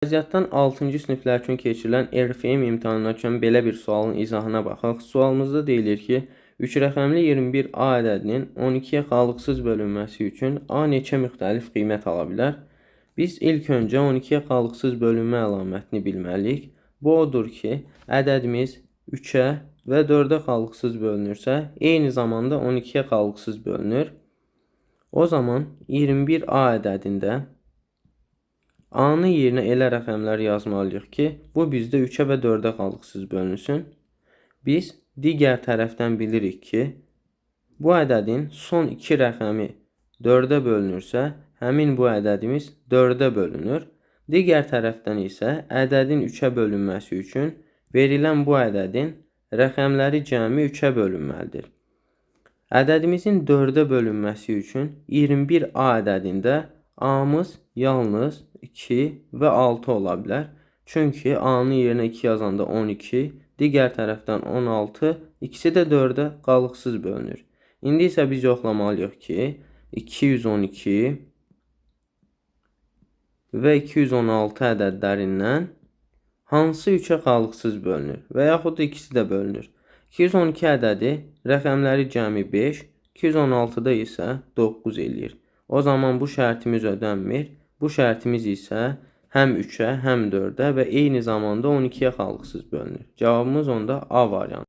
Riyaziyyatdan 6-cı siniflər üçün keçirilən RFM imtahanına üçün belə bir sualın izahına baxaq. Sualımızda deyilir ki, 3 rəqəmli 21A ədədinin 12-yə qalıqsız bölünməsi üçün A neçə müxtəlif qiymət ala bilər? Biz ilk öncə 12-yə qalıqsız bölünmə əlamətini bilməliyik. Bu odur ki, ədədimiz 3-ə və 4-ə qalıqsız bölünürsə, eyni zamanda 12-yə qalıqsız bölünür. O zaman 21A ədədində A-nın yerinə elə rəqəmlər yazmalıyıq ki, bu bizdə 3-ə və 4-ə qalıqsız bölünsün. Biz digər tərəfdən bilirik ki, bu ədədin son 2 rəqəmi 4-ə bölünürsə, həmin bu ədədimiz 4-ə bölünür. Digər tərəfdən isə ədədin 3-ə bölünməsi üçün verilən bu ədədin rəqəmləri cəmi 3-ə bölünməlidir. Ədədimizin 4-ə bölünməsi üçün 21A ədədində A-mız yalnız 2 və 6 ola bilər. Çünki A-nın yerinə 2 yazanda 12, digər tərəfdən 16, ikisi də 4-ə qalıqsız bölünür. İndi isə biz yoxlamalıyıq ki, 212 və 216 ədədlərindən hansı 3-ə qalıqsız bölünür və yaxud da ikisi də bölünür. 212 ədədi rəqəmləri cəmi 5, 216-da isə 9 eləyir. O zaman bu şərtimiz ödənmir. Bu şərtimiz isə həm 3-ə, həm 4-ə və eyni zamanda 12-yə qalıqsız bölünür. Cavabımız onda A variantı.